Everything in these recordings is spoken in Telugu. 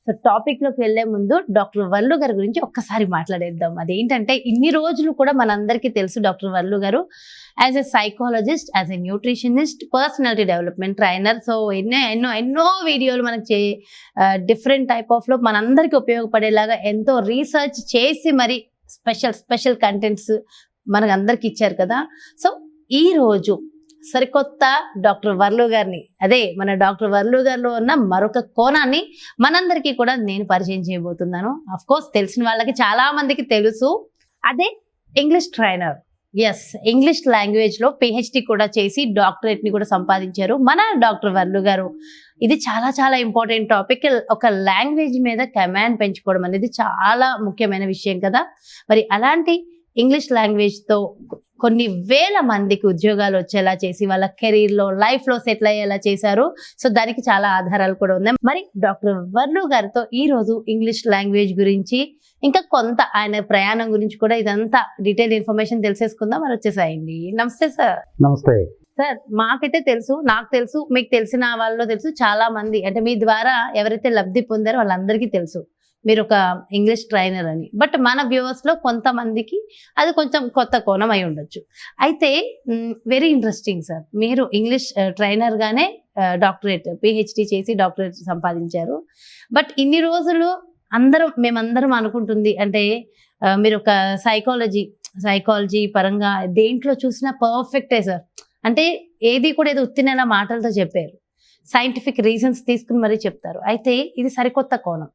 సో టాపిక్లోకి వెళ్లే ముందు డాక్టర్ వర్లు గారి గురించి ఒక్కసారి మాట్లాడేద్దాం. అదేంటంటే ఇన్ని రోజులు కూడా మనందరికీ తెలుసు డాక్టర్ వర్లు గారు as a psychologist, as a nutritionist, personality development trainer. So ఎన్నో వీడియోలు మనకి డిఫరెంట్ టైప్ ఆఫ్ లో మనందరికీ ఉపయోగపడేలాగా ఎంతో రీసెర్చ్ చేసి మరి స్పెషల్ కంటెంట్స్ మనకు అందరికి ఇచ్చారు కదా. సో ఈ రోజు సరికొత్త డాక్టర్ వర్లు గారిని, అదే మన డాక్టర్ వర్లు గారిలో ఉన్న మరొక కోణాన్ని మనందరికీ కూడా నేను పరిచయం చేయబోతున్నాను. అఫ్ కోర్స్ తెలిసిన వాళ్ళకి చాలా మందికి తెలుసు, అదే English trainer. Yes, English language లో పిహెచ్డి కూడా చేసి డాక్టరేట్ ని కూడా సంపాదించారు మన డాక్టర్ వర్లు గారు. ఇది చాలా చాలా ఇంపార్టెంట్ టాపిక్. ఒక లాంగ్వేజ్ మీద కమాండ్ పెంచుకోవడం అనేది చాలా ముఖ్యమైన విషయం కదా. మరి అలాంటి ఇంగ్లీష్ లాంగ్వేజ్ తో కొన్ని వేల మందికి ఉద్యోగాలు వచ్చేలా చేసి వాళ్ళ కెరీర్ లో, లైఫ్ లో సెటిల్ అయ్యేలా చేశారు. సో దానికి చాలా ఆధారాలు కూడా ఉన్నాయి. మరి డాక్టర్ వర్లు గారితో ఈ రోజు ఇంగ్లీష్ లాంగ్వేజ్ గురించి, ఇంకా కొంత ఆయన ప్రయాణం గురించి కూడా ఇదంతా డీటెయిల్ ఇన్ఫర్మేషన్ తెలిసేసుకుందాం. మరి వచ్చేసాయండి. నమస్తే సార్. నమస్తే సార్. మాకైతే తెలుసు, నాకు తెలుసు, మీకు తెలిసిన వాళ్ళలో తెలుసు, చాలా మంది అంటే మీ ద్వారా ఎవరైతే లబ్ధి పొందారో వాళ్ళందరికీ తెలుసు మీరు ఒక ఇంగ్లీష్ ట్రైనర్ అని. బట్ మన వ్యూవర్స్ లో కొంతమందికి అది కొంచెం కొత్త కోణం అయి ఉండొచ్చు. అయితే వెరీ ఇంట్రెస్టింగ్ సార్, మీరు ఇంగ్లీష్ ట్రైనర్ గానే డాక్టరేట్, పిహెచ్డి చేసి డాక్టరేట్ సంపాదించారు. బట్ ఇన్ని రోజులు మేమందరం అనుకుంటుంది అంటే మీరు ఒక సైకాలజీ పరంగా దేంట్లో చూసినా పర్ఫెక్టే సార్. అంటే ఏది కూడా ఏదో ఉత్తిన మాటలతో చెప్పారు, సైంటిఫిక్ రీజన్స్ తీసుకుని మరీ చెప్తారు. అయితే ఇది సరికొత్త కోణం.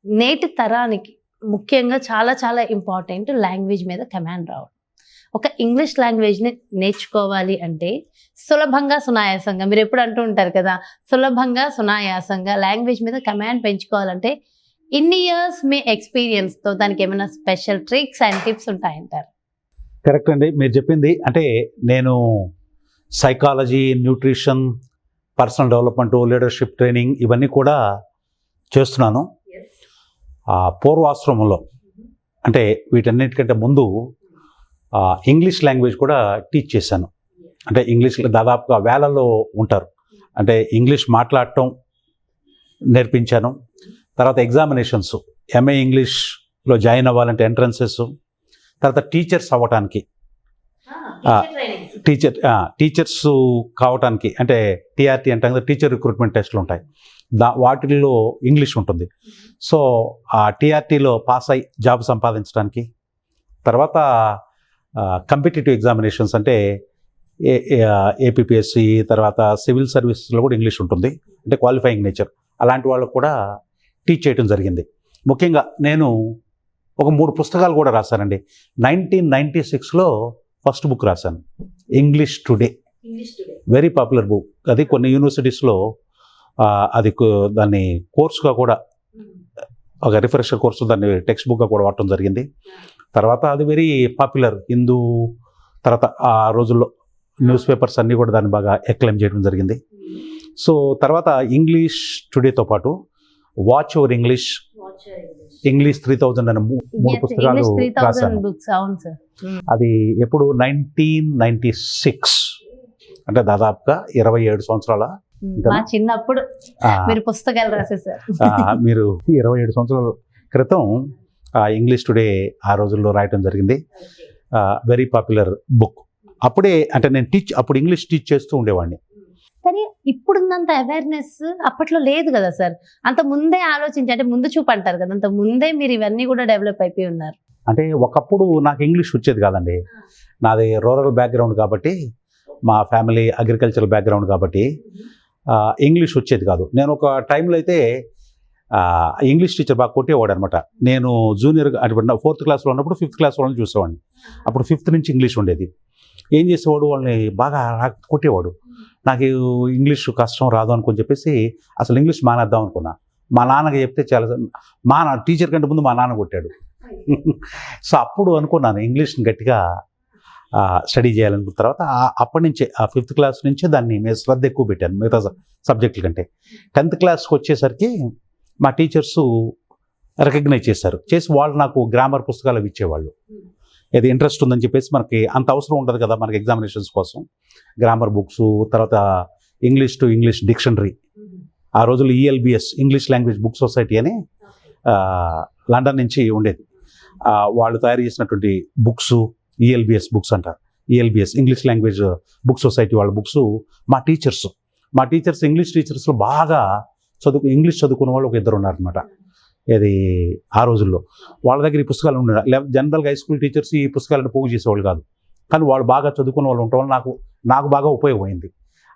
నేటి తరానికి ముఖ్యంగా చాలా చాలా ఇంపార్టెంట్ లాంగ్వేజ్ మీద కమాండ్ రావడం. ఒక ఇంగ్లీష్ లాంగ్వేజ్ని నేర్చుకోవాలి అంటే సులభంగా సునాయాసంగా, మీరు ఎప్పుడు అంటూ ఉంటారు కదా, సులభంగా సునాయాసంగా లాంగ్వేజ్ మీద కమాండ్ పెంచుకోవాలంటే ఇన్ని ఇయర్స్ మీ ఎక్స్పీరియన్స్తో దానికి ఏమైనా స్పెషల్ ట్రిక్స్ అండ్ టిప్స్ ఉంటాయంటారు? కరెక్ట్ అండి మీరు చెప్పింది. అంటే నేను psychology, nutrition, personal development, leadership training ఇవన్నీ కూడా చేస్తున్నాను. పూర్వాశ్రమంలో అంటే వీటన్నిటికంటే ముందు ఇంగ్లీష్ లాంగ్వేజ్ కూడా టీచ్ చేశాను. అంటే ఇంగ్లీష్లో దాదాపుగా వేలలో ఉంటారు. అంటే ఇంగ్లీష్ మాట్లాడటం నేర్పించాను. తర్వాత ఎగ్జామినేషన్స్, ఎంఏ ఇంగ్లీష్లో జాయిన్ అవ్వాలంటే ఎంట్రన్సెస్, తర్వాత టీచర్స్ అవ్వటానికి, టీచర్స్ కావటానికి అంటే టీఆర్టీ అంటే టీచర్ రిక్రూట్మెంట్ టెస్ట్లు ఉంటాయి, వాటిల్లో ఇంగ్లీష్ ఉంటుంది. సో ఆ టీఆర్టీలో పాస్ అయ్యి జాబ్ సంపాదించడానికి, తర్వాత కంపిటేటివ్ ఎగ్జామినేషన్స్ అంటే ఏపీపీఎస్సి, తర్వాత సివిల్ సర్వీసెస్లో కూడా ఇంగ్లీష్ ఉంటుంది, అంటే క్వాలిఫైయింగ్ నేచర్. అలాంటి వాళ్ళకు కూడా టీచ్ చేయడం జరిగింది. ముఖ్యంగా నేను ఒక 3 పుస్తకాలు కూడా రాశానండి. 1996లో ఫస్ట్ బుక్ రాశాను, English today. Very popular book అది. కొన్ని యూనివర్సిటీస్లో అది దాన్ని కోర్సుగా కూడా, ఒక రిఫ్రెషర్ కోర్సు, దాన్ని టెక్స్ట్ బుక్గా కూడా వాడటం జరిగింది. తర్వాత అది వెరీ పాపులర్ హిందూ, తర్వాత ఆ రోజుల్లో న్యూస్ పేపర్స్ అన్నీ కూడా దాన్ని బాగా ఎక్లెయిమ్ చేయడం జరిగింది. సో తర్వాత ఇంగ్లీష్ టుడేతో పాటు వాచ్ యువర్ ఇంగ్లీష్ 3000 అనే 3 పుస్తకాలు రాశాను. అది ఎప్పుడు 1996, అంటే దాదాపుగా 27 సంవత్సరాల చిన్నప్పుడు మీరు పుస్తకాలు రాసేసారు. మీరు 27 సంవత్సరాల క్రితం ఇంగ్లీష్ టుడే ఆ రోజుల్లో రాయటం జరిగింది. Very popular book. అప్పుడే అంటే నేను అప్పుడు ఇంగ్లీష్ టీచ్ చేస్తూ ఉండేవాడిని. కానీ ఇప్పుడున్నంత అవేర్నెస్ అప్పట్లో లేదు కదా సార్. అంత ముందే ఆలోచించి, అంటే ముందు చూపు అంటారు కదా, అంత ముందే మీరు ఇవన్నీ కూడా డెవలప్ అయిపోయి ఉన్నారు. అంటే ఒకప్పుడు నాకు ఇంగ్లీష్ వచ్చేది కాదండి. నాది రూరల్ బ్యాక్గ్రౌండ్ కాబట్టి, మా ఫ్యామిలీ అగ్రికల్చరల్ బ్యాక్గ్రౌండ్ కాబట్టి ఇంగ్లీష్ వచ్చేది కాదు. నేను ఒక టైంలో అయితే ఇంగ్లీష్ టీచర్ బాగా కొట్టేవాడు అనమాట. నేను జూనియర్ అంటే 4th క్లాస్లో ఉన్నప్పుడు 5th క్లాస్ వాళ్ళని చూసేవాడిని. అప్పుడు 5th నుంచి ఇంగ్లీష్ ఉండేది. ఏం చేసేవాడు, వాళ్ళని బాగా కొట్టేవాడు. నాకు ఇంగ్లీష్ కష్టం రాదు అనుకుని చెప్పేసి అసలు ఇంగ్లీష్ మానేద్దాం అనుకున్నా. మా నాన్నకి చెప్తే చాలా టీచర్ కంటే ముందు మా నాన్న కొట్టాడు. సో అప్పుడు అనుకున్నాను ఇంగ్లీష్ని గట్టిగా స్టడీ చేయాలనుకున్న తర్వాత అప్పటి నుంచే ఆ 5th క్లాస్ నుంచే దాన్ని మీద శ్రద్ధ ఎక్కువ పెట్టాను మిగతా సబ్జెక్టుల కంటే. 10th క్లాస్కి వచ్చేసరికి మా టీచర్సు రికగ్నైజ్ చేసి వాళ్ళు నాకు గ్రామర్ పుస్తకాలు అవి ఇచ్చేవాళ్ళు. ఏది ఇంట్రెస్ట్ ఉందని చెప్పేసి, మనకి అంత అవసరం ఉండదు కదా మనకి ఎగ్జామినేషన్స్ కోసం. గ్రామర్ బుక్స్, తర్వాత ఇంగ్లీష్ టు ఇంగ్లీష్ డిక్షనరీ ఆ రోజుల్లో ఈఎల్బిఎస్, ఇంగ్లీష్ లాంగ్వేజ్ బుక్ సొసైటీ అని లండన్ నుంచి ఉండేది. వాళ్ళు తయారు చేసినటువంటి బుక్స్ ఈఎల్బిఎస్ బుక్స్ అంటారు. ఈఎల్బిఎస్ ఇంగ్లీష్ లాంగ్వేజ్ బుక్ సొసైటీ వాళ్ళ బుక్స్ మా టీచర్స్ ఇంగ్లీష్ టీచర్స్లో బాగా ఇంగ్లీష్ చదువుకున్న వాళ్ళు ఒక ఇద్దరు ఉన్నారనమాట. ఇది ఆ రోజుల్లో వాళ్ళ దగ్గర ఈ పుస్తకాలు ఉండే. జనరల్గా హై స్కూల్ టీచర్స్ ఈ పుస్తకాలను పోగు చేసేవాళ్ళు కాదు, కానీ వాళ్ళు బాగా చదువుకున్న వాళ్ళు ఉండటం వల్ల నాకు బాగా ఉపయోగమైంది.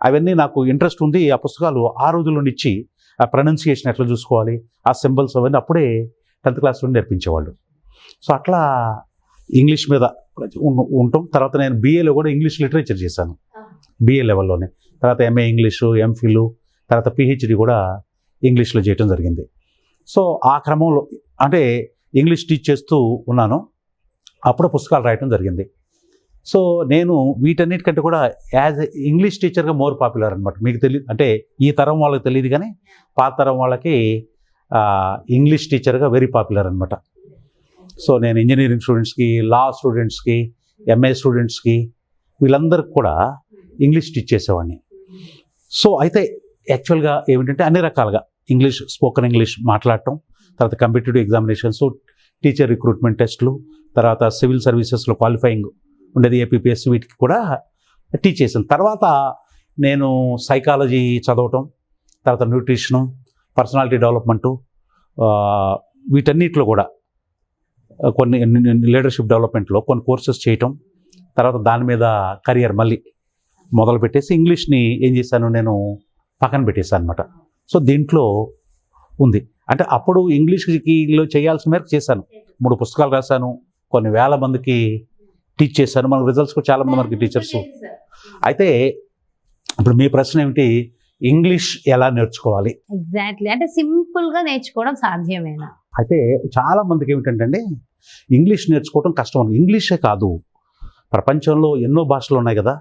అవన్నీ నాకు ఇంట్రెస్ట్ ఉంది. ఆ పుస్తకాలు ఆ రోజుల్లో ఇచ్చి ఆ ప్రొనౌన్సియేషన్ ఎట్లా చూసుకోవాలి, ఆ సింబల్స్ అవన్నీ అప్పుడే 10th క్లాస్ నుండి నేర్పించేవాళ్ళు. సో అట్లా ఇంగ్లీష్ మీద ఉంటాం. తర్వాత నేను బీఏలో కూడా ఇంగ్లీష్ లిటరేచర్ చేశాను, బీఏ లెవెల్లోనే. తర్వాత ఎంఏ ఇంగ్లీషు, ఎంఫిల్, తర్వాత పిహెచ్డి కూడా ఇంగ్లీష్లో చేయటం జరిగింది. సో ఆ క్రమంలో అంటే ఇంగ్లీష్ టీచ్ చేస్తూ ఉన్నాను, అప్పుడు పుస్తకాలు రాయటం జరిగింది. సో నేను వీటన్నిటికంటే కూడా యాజ్ ఇంగ్లీష్ టీచర్గా మోర్ పాపులర్ అనమాట. మీకు తెలియదు అంటే ఈ తరం వాళ్ళకి తెలియదు, కానీ పాత తరం వాళ్ళకి ఇంగ్లీష్ టీచర్గా వెరీ పాపులర్ అనమాట. సో నేను ఇంజనీరింగ్ స్టూడెంట్స్కి, లా స్టూడెంట్స్కి, ఎంఏ స్టూడెంట్స్కి, వీళ్ళందరికీ కూడా ఇంగ్లీష్ టీచ్ చేసేవాడిని. సో అయితే యాక్చువల్గా ఏమిటంటే అన్ని రకాలుగా ఇంగ్లీష్, స్పోకెన్ ఇంగ్లీష్ మాట్లాడటం, తర్వాత కాంపిటేటివ్ ఎగ్జామినేషన్స్, టీచర్ రిక్రూట్మెంట్ టెస్టులు, తర్వాత సివిల్ సర్వీసెస్లో క్వాలిఫైయింగ్ ఉండేది ఏపీపీఎస్సీ, వీటికి కూడా టీచ్ చేశాను. తర్వాత నేను సైకాలజీ చదవటం, తర్వాత న్యూట్రిషను, పర్సనాలిటీ డెవలప్మెంటు, వీటన్నిటిలో కూడా కొన్ని లీడర్షిప్ డెవలప్మెంట్లో కొన్ని కోర్సెస్ చేయటం, తర్వాత దాని మీద కెరియర్ మళ్ళీ మొదలుపెట్టేసి ఇంగ్లీష్ని ఏం చేశాను, నేను పక్కన పెట్టేశాను అనమాట. సో దీంట్లో ఉంది అంటే అప్పుడు ఇంగ్లీష్లో చేయాల్సిన మేరకు చేశాను. 3 పుస్తకాలు రాశాను, కొన్ని వేల మందికి టీచ్ చేశాను. మన రిజల్ట్స్ కూడా చాలామంది మనకి టీచర్స్. అయితే ఇప్పుడు మీ ప్రశ్న ఏమిటి, ఇంగ్లీష్ ఎలా నేర్చుకోవాలి? ఎగ్జాక్ట్లీ, అంటే సింపుల్గా నేర్చుకోవడం సాధ్యమేనా? అయితే చాలా మందికి ఏమిటంటే ఇంగ్లీష్ నేర్చుకోవడం కష్టం. ఇంగ్లీషే కాదు, ప్రపంచంలో ఎన్నో భాషలు ఉన్నాయి కదా.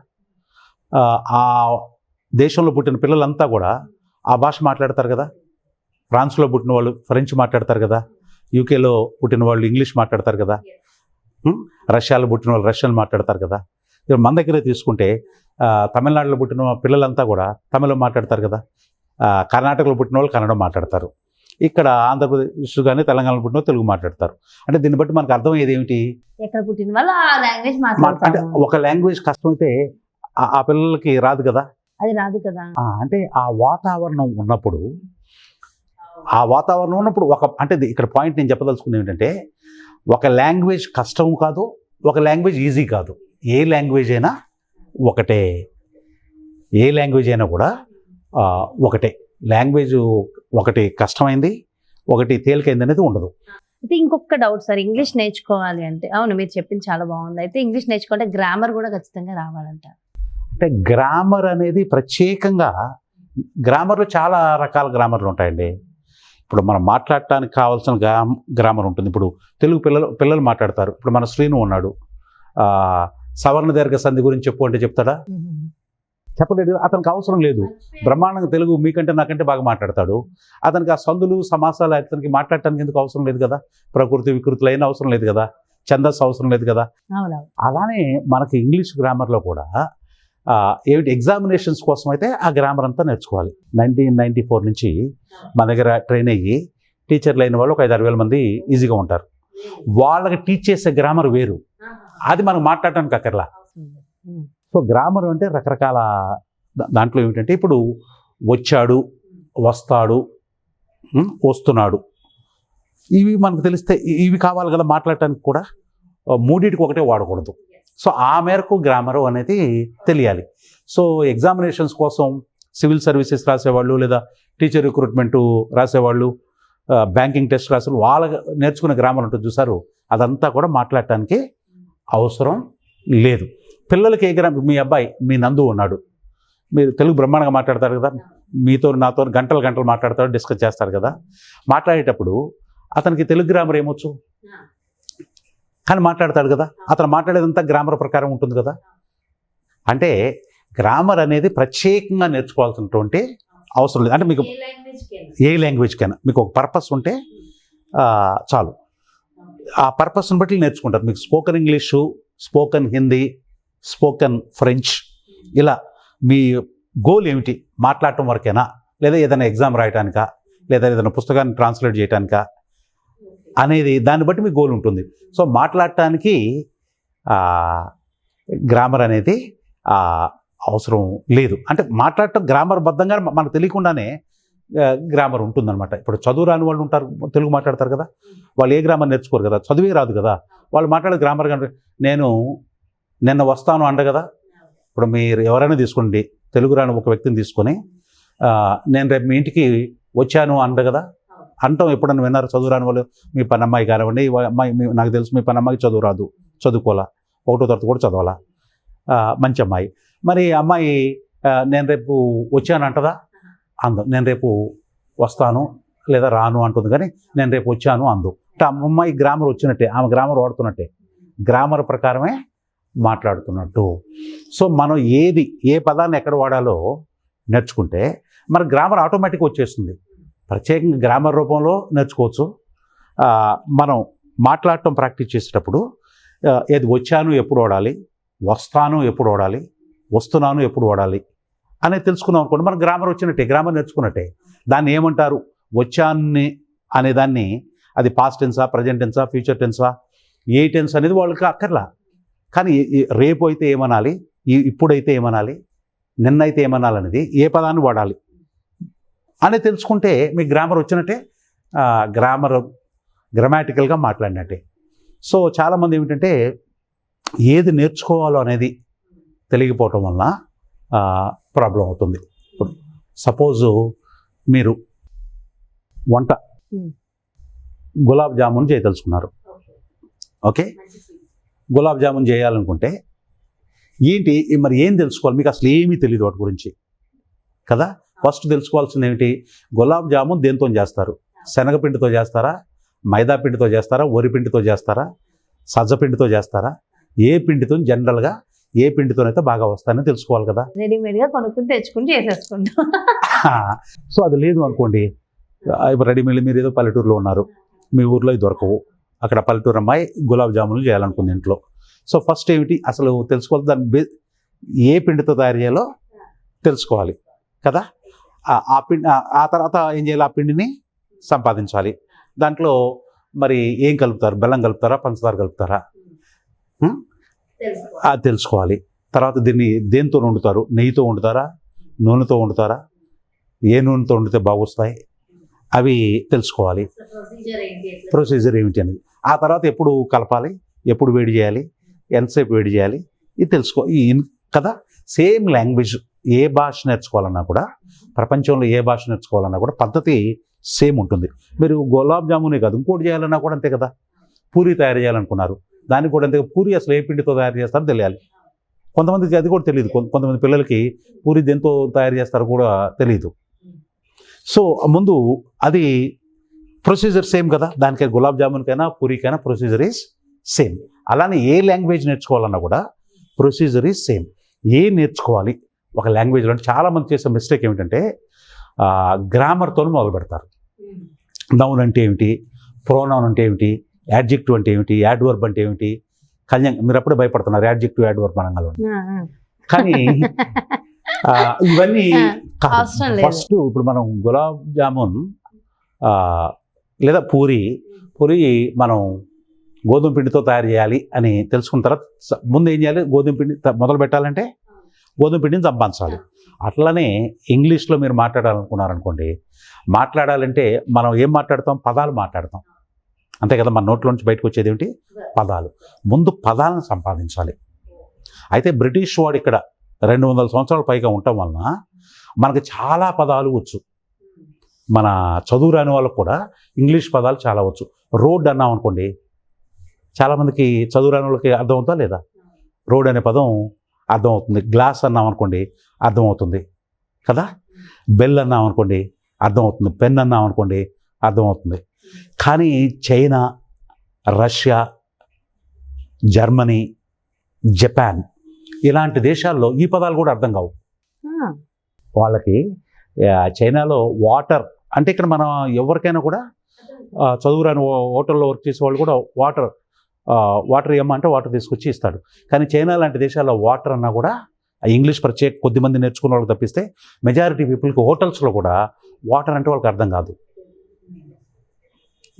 ఆ దేశంలో పుట్టిన పిల్లలంతా కూడా ఆ భాష మాట్లాడతారు కదా. ఫ్రాన్స్లో పుట్టిన వాళ్ళు ఫ్రెంచ్ మాట్లాడతారు కదా, యూకేలో పుట్టిన వాళ్ళు ఇంగ్లీష్ మాట్లాడతారు కదా, రష్యాలో పుట్టిన వాళ్ళు రష్యన్ మాట్లాడతారు కదా. మన దగ్గరే తీసుకుంటే తమిళనాడులో పుట్టిన పిల్లలంతా కూడా తమిళం మాట్లాడతారు కదా, కర్ణాటకలో పుట్టిన వాళ్ళు కన్నడం మాట్లాడతారు, ఇక్కడ ఆంధ్రప్రదేశ్ కానీ తెలంగాణలో పుట్టిన తెలుగు మాట్లాడతారు. అంటే దీన్ని బట్టి మనకు అర్థమయ్యేది ఏమిటి, ఎక్కడ పుట్టిన వాళ్ళు ఆ లాంగ్వేజ్ అంటే మాట్లాడతారు. ఒక లాంగ్వేజ్ కష్టమైతే ఆ పిల్లలకి రాదు కదా. అది రాదు కదా. అంటే ఆ వాతావరణం ఉన్నప్పుడు అంటే ఇక్కడ పాయింట్ నేను చెప్పదలుచుకుంది ఏంటంటే, ఒక లాంగ్వేజ్ కష్టం కాదు, ఒక లాంగ్వేజ్ ఈజీ కాదు. ఏ లాంగ్వేజ్ అయినా ఒకటే, ఏ లాంగ్వేజ్ అయినా కూడా ఒకటే. లాంగ్వేజ్ ఒకటి కష్టమైంది, ఒకటి తేలికైంది అనేది ఉండదు. అయితే ఇంకొక డౌట్ సార్, ఇంగ్లీష్ నేర్చుకోవాలి అంటే, అవును మీరు చెప్పింది చాలా బాగుంది. అయితే ఇంగ్లీష్ నేర్చుకుంటే గ్రామర్ కూడా ఖచ్చితంగా రావాలంట. అంటే గ్రామర్ అనేది ప్రత్యేకంగా, గ్రామర్లో చాలా రకాల గ్రామర్లు ఉంటాయండి. ఇప్పుడు మనం మాట్లాడటానికి కావాల్సిన గ్రామర్ ఉంటుంది. ఇప్పుడు తెలుగు పిల్లలు మాట్లాడతారు. ఇప్పుడు మన శ్రీను ఉన్నాడు, సవర్ణ దీర్ఘ సంధి గురించి చెప్పు అంటే చెప్తాడా? చెప్పలేదు. అతనికి అవసరం లేదు. బ్రహ్మాండంగా తెలుగు మీకంటే నాకంటే బాగా మాట్లాడతాడు. అతనికి ఆ సందులు సమాసాలు అతనికి మాట్లాడటానికి ఎందుకు అవసరం లేదు కదా. ప్రకృతి వికృతులు అయినా అవసరం లేదు కదా, ఛందస్సు అవసరం లేదు కదా. అలానే మనకి ఇంగ్లీష్ గ్రామర్లో కూడా ఏమిటి ఎగ్జామినేషన్స్ కోసం అయితే ఆ గ్రామర్ అంతా నేర్చుకోవాలి. 1994 నుంచి మన దగ్గర ట్రైన్ అయ్యి టీచర్లు అయిన వాళ్ళు ఒక 5-6 వేల మంది ఈజీగా ఉంటారు. వాళ్ళకి టీచ్ చేసే గ్రామర్ వేరు, అది మనం మాట్లాడటానికి అక్కర్లా. సో గ్రామర్ అంటే రకరకాల దాంట్లో ఏమిటంటే, ఇప్పుడు వచ్చాడు, వస్తాడు, వస్తున్నాడు, ఇవి మనకు తెలిస్తే ఇవి కావాలి కదా మాట్లాడటానికి కూడా. మూడింటికి ఒకటే వాడకూడదు. సో ఆ మేరకు గ్రామరు అనేది తెలియాలి. సో ఎగ్జామినేషన్స్ కోసం సివిల్ సర్వీసెస్ రాసేవాళ్ళు, లేదా టీచర్ రిక్రూట్మెంటు రాసేవాళ్ళు, బ్యాంకింగ్ టెస్ట్ రాసేవాళ్ళు, వాళ్ళ నేర్చుకునే గ్రామర్ ఉంటుంది చూసారు, అదంతా కూడా మాట్లాడటానికి అవసరం లేదు. పిల్లలకి ఏ గ్రామర్, మీ అబ్బాయి మీ నందు ఉన్నాడు, మీరు తెలుగు బ్రహ్మాండంగా మాట్లాడతారు కదా, మీతో నాతో గంటలు మాట్లాడతారు, డిస్కస్ చేస్తారు కదా. మాట్లాడేటప్పుడు అతనికి తెలుగు గ్రామర్ ఏమొచ్చు, కానీ మాట్లాడతాడు కదా. అతను మాట్లాడేదంతా గ్రామర్ ప్రకారం ఉంటుంది కదా. అంటే గ్రామర్ అనేది ప్రత్యేకంగా నేర్చుకోవాల్సినటువంటి అవసరం లేదు. అంటే మీకు ఏ లాంగ్వేజ్కైనా మీకు ఒక పర్పస్ ఉంటే చాలు. ఆ పర్పస్ని బట్టి నేర్చుకుంటారు. మీకు spoken English, spoken Hindi, spoken French, ఇలా మీ గోల్ ఏమిటి, మాట్లాడటం వరకేనా, లేదా ఏదైనా ఎగ్జామ్ రాయటానికా, లేదా ఏదైనా పుస్తకాన్ని ట్రాన్స్లేట్ చేయటానికా అనేది దాన్ని బట్టి మీ గోల్ ఉంటుంది. సో మాట్లాడటానికి గ్రామర్ అనేది అవసరం లేదు. అంటే మాట్లాడటం గ్రామర్ బద్ధంగా మనకు తెలియకుండానే గ్రామర్ ఉంటుందన్నమాట. ఇప్పుడు చదువు రాని వాళ్ళు ఉంటారు, తెలుగు మాట్లాడతారు కదా, వాళ్ళు ఏ గ్రామర్ నేర్చుకోరు కదా, చదువే రాదు కదా, వాళ్ళు మాట్లాడే గ్రామర్ కంటే నేను నిన్న వస్తాను అండ కదా. ఇప్పుడు మీరు ఎవరైనా తీసుకోండి, తెలుగు రాని ఒక వ్యక్తిని తీసుకొని నేను రేపు మీ ఇంటికి వచ్చాను అండ కదా అంటాం. ఎప్పుడన్నా విన్నారు? చదువు రాని వాళ్ళు, మీ పని అమ్మాయి కానివ్వండి, అమ్మాయి నాకు తెలుసు మీ పని అమ్మాయికి చదువు రాదు, చదువుకోవాలా, 1వ తరగతి కూడా చదవాలా, మంచి అమ్మాయి. మరి అమ్మాయి నేను రేపు వచ్చాను అంటదా? అందు. నేను రేపు వస్తాను లేదా రాను అంటుంది, కానీ నేను రేపు వచ్చాను అందు. అంటే అమ్మాయి గ్రామర్ వచ్చినట్టే, ఆమె గ్రామర్ వాడుతున్నట్టే, గ్రామర్ ప్రకారమే మాట్లాడుతున్నట్టు. సో మనం ఏ పదాన్ని ఎక్కడ వాడాలో నేర్చుకుంటే మన గ్రామర్ ఆటోమేటిక్గా వచ్చేస్తుంది. ప్రత్యేకంగా గ్రామర్ రూపంలో నేర్చుకోవచ్చు. మనం మాట్లాడటం ప్రాక్టీస్ చేసేటప్పుడు ఏది వచ్చాను ఎప్పుడు వాడాలి, వస్తాను ఎప్పుడు వాడాలి, వస్తున్నాను ఎప్పుడు వాడాలి అనేది తెలుసుకున్నాం అనుకోండి, మన గ్రామర్ వచ్చినట్టే, గ్రామర్ నేర్చుకున్నట్టే. దాన్ని ఏమంటారు? వచ్చాన్ని అనేదాన్ని అది పాస్ట్ టెన్సా, ప్రజెంట్ టెన్సా, ఫ్యూచర్ టెన్సా, ఏ టెన్స్ అనేది వాళ్ళకి అక్కర్లా. కానీ రేపు అయితే ఏమనాలి, ఇప్పుడైతే ఏమనాలి, నిన్నైతే ఏమనాలనేది, ఏ పదాన్ని వాడాలి అనేది తెలుసుకుంటే మీకు గ్రామర్ వచ్చినట్టే, గ్రామాటికల్గా మాట్లాడినట్టే. సో చాలామంది ఏమిటంటే ఏది నేర్చుకోవాలో అనేది తెలియకపోవటం వలన ప్రాబ్లం అవుతుంది. ఇప్పుడు సపోజు మీరు వంట గులాబ్ జామున్ చేయదలుచుకున్నారు. ఓకే, గులాబ్ జామున్ చేయాలనుకుంటే ఏంటి మరి ఏం తెలుసుకోవాలి? మీకు అసలు ఏమీ తెలియదు వాటి గురించి కదా. ఫస్ట్ తెలుసుకోవాల్సింది ఏమిటి? గులాబ్ జామున్ దేంతో చేస్తారు? శనగపిండితో చేస్తారా, మైదా పిండితో చేస్తారా, వరి పిండితో చేస్తారా, సజ్జపిండితో చేస్తారా? ఏ పిండితో జనరల్గా ఏ పిండితోనైతే బాగా వస్తాయని తెలుసుకోవాలి కదా. రెడీమేడ్గా కొనుక్కుని తెచ్చుకుని చేసేసుకుంటాం. సో అది లేదు అనుకోండి, ఇప్పుడు రెడీమేడ్, మీరు ఏదో పల్లెటూరులో ఉన్నారు, మీ ఊర్లో దొరకవు, అక్కడ పల్లెటూరు అమ్మాయి గులాబ్ జామున్లు చేయాలనుకుంది ఇంట్లో. సో ఫస్ట్ ఏమిటి అసలు తెలుసుకోవాలి, దాన్ని ఏ పిండితో తయారు చేయాలో తెలుసుకోవాలి కదా. ఆ తర్వాత ఏం చేయాలి? ఆ పిండిని సంపాదించాలి. దాంట్లో మరి ఏం కలుపుతారు? బెల్లం కలుపుతారా, పంచదార కలుపుతారా, అది తెలుసుకోవాలి. తర్వాత దీన్ని దేంతో వండుతారు? నెయ్యితో వండుతారా, నూనెతో వండుతారా, ఏ నూనెతో వండితే బాగొస్తాయి అవి తెలుసుకోవాలి. ప్రొసీజర్ ఏమిటి అనేది. ఆ తర్వాత ఎప్పుడు కలపాలి, ఎప్పుడు వేడి చేయాలి, ఎంతసేపు వేడి చేయాలి, ఇది తెలుసుకో కదా. సేమ్ లాంగ్వేజ్, ఏ భాష నేర్చుకోవాలన్నా కూడా, ప్రపంచంలో ఏ భాష నేర్చుకోవాలన్నా కూడా పద్ధతి సేమ్ ఉంటుంది. మీరు గులాబ్ జామునే కాదు, ఇంకోటి చేయాలన్నా కూడా అంతే కదా. పూరి తయారు చేయాలనుకున్నారు, దానికి కూడా అంతే. పూరి అసలు ఏ పిండితో తయారు చేస్తారో తెలియాలి. కొంతమందికి అది కూడా తెలియదు. కొంతమంది పిల్లలకి పూరి దేంతో తయారు చేస్తారో కూడా తెలియదు. సో ముందు అది ప్రొసీజర్ సేమ్ కదా. దానికి గులాబ్ జామున్కైనా పూరికైనా ప్రొసీజర్ ఈజ్ సేమ్. అలానే ఏ లాంగ్వేజ్ నేర్చుకోవాలన్నా కూడా ప్రొసీజర్ ఈజ్ సేమ్. ఏ నేర్చుకోవాలి ఒక లాంగ్వేజ్లో అంటే చాలామంది చేసే మిస్టేక్ ఏమిటంటే గ్రామర్తో మొదలు పెడతారు. నౌన్ అంటే ఏమిటి, ప్రోనౌన్ అంటే ఏమిటి, యాడ్జెక్టివ్ అంటే ఏమిటి, యాడ్వర్బ్ అంటే ఏమిటి, మీరు అప్పుడే భయపడుతున్నారు యాడ్జెక్టివ్ యాడ్వర్బ్ అనగానే. కానీ ఇవన్నీ ఫస్ట్ ఇప్పుడు మనం గులాబ్ జామున్ లేదా పూరి మనం గోధుమ పిండితో తయారు చేయాలి అని తెలుసుకున్న తర్వాత ముందు ఏం చేయాలి? గోధుమ పిండి మొదలు పెట్టాలంటే గోధుమ పిండిని సంపాదించాలి. అట్లనే ఇంగ్లీష్లో మీరు మాట్లాడాలనుకున్నారనుకోండి, మాట్లాడాలంటే మనం ఏం మాట్లాడతాం? పదాలు మాట్లాడతాం, అంతే కదా. మన నోట్లో నుంచి బయటకు వచ్చేది ఏమిటి? పదాలు. ముందు పదాలను సంపాదించాలి. అయితే బ్రిటిష్ వాడు ఇక్కడ 200 సంవత్సరాల పైగా ఉండటం వలన మనకు చాలా పదాలు వచ్చు. మన చదువు రాని వాళ్ళకు కూడా ఇంగ్లీష్ పదాలు చాలా వచ్చు. రోడ్ అన్నాం అనుకోండి, చాలామందికి చదువు రాని వాళ్ళకి అర్థమవుతా లేదా? రోడ్ అనే పదం అర్థమవుతుంది. గ్లాస్ అన్నాం అనుకోండి అర్థమవుతుంది కదా. బెల్ అన్నాం అనుకోండి అర్థమవుతుంది. పెన్ అన్నాం అనుకోండి అర్థమవుతుంది. కానీ చైనా, రష్యా, జర్మనీ, జపాన్ ఇలాంటి దేశాల్లో ఈ పదాలు కూడా అర్థం కావు వాళ్ళకి. చైనాలో వాటర్ అంటే ఇక్కడ మనం ఎవరికైనా కూడా చదువురాని హోటల్లో వర్క్ చేసే వాళ్ళు కూడా వాటర్ ఇవ్వమంటే వాటర్ తీసుకొచ్చి ఇస్తాడు. కానీ చైనా లాంటి దేశాల్లో వాటర్ అన్నా కూడా ఆ ఇంగ్లీష్ ప్రత్యేక కొద్దిమంది నేర్చుకున్న వాళ్ళకి తప్పిస్తే మెజారిటీ పీపుల్కి హోటల్స్లో కూడా వాటర్ అంటే వాళ్ళకి అర్థం కాదు.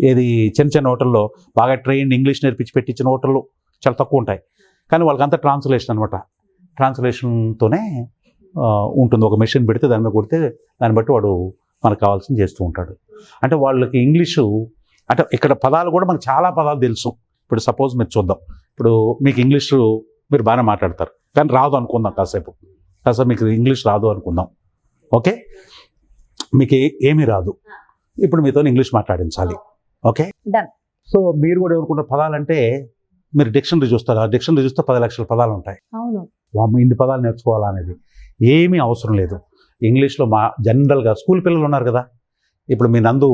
ఏది చిన్న చిన్న హోటల్లో బాగా ట్రైన్డ్ ఇంగ్లీష్ నేర్పించి పెట్టించిన హోటళ్ళు చాలా తక్కువ ఉంటాయి, కానీ వాళ్ళకంతా ట్రాన్స్లేషన్ అనమాట. ట్రాన్స్లేషన్తోనే ఉంటుంది. ఒక మెషిన్ పెడితే దాని మీద కొడితే దాన్ని బట్టి వాడు మనకు కావాల్సింది చేస్తూ ఉంటాడు. అంటే వాళ్ళకి ఇంగ్లీషు అంటే ఇక్కడ పదాలు కూడా మనకు చాలా పదాలు తెలుసు. ఇప్పుడు సపోజ్ మీరు చూద్దాం, ఇప్పుడు మీకు ఇంగ్లీషు మీరు బాగానే మాట్లాడతారు, కానీ రాదు అనుకుందాం, కాసేపు మీకు ఇంగ్లీష్ రాదు అనుకుందాం. ఓకే, మీకు ఏమీ రాదు, ఇప్పుడు మీతో ఇంగ్లీష్ మాట్లాడించాలి. Okay, Done. సో మీరు కూడా ఏమనుకుంటారు, పదాలంటే మీరు డిక్షనరీ చూస్తారు, ఆ డిక్షనరీ చూస్తే 10 లక్షల పదాలు ఉంటాయి. అవును, ఇన్ని పదాలు నేర్చుకోవాలనేది ఏమీ అవసరం లేదు. ఇంగ్లీష్లో జనరల్గా స్కూల్ పిల్లలు ఉన్నారు కదా, ఇప్పుడు మీ నందు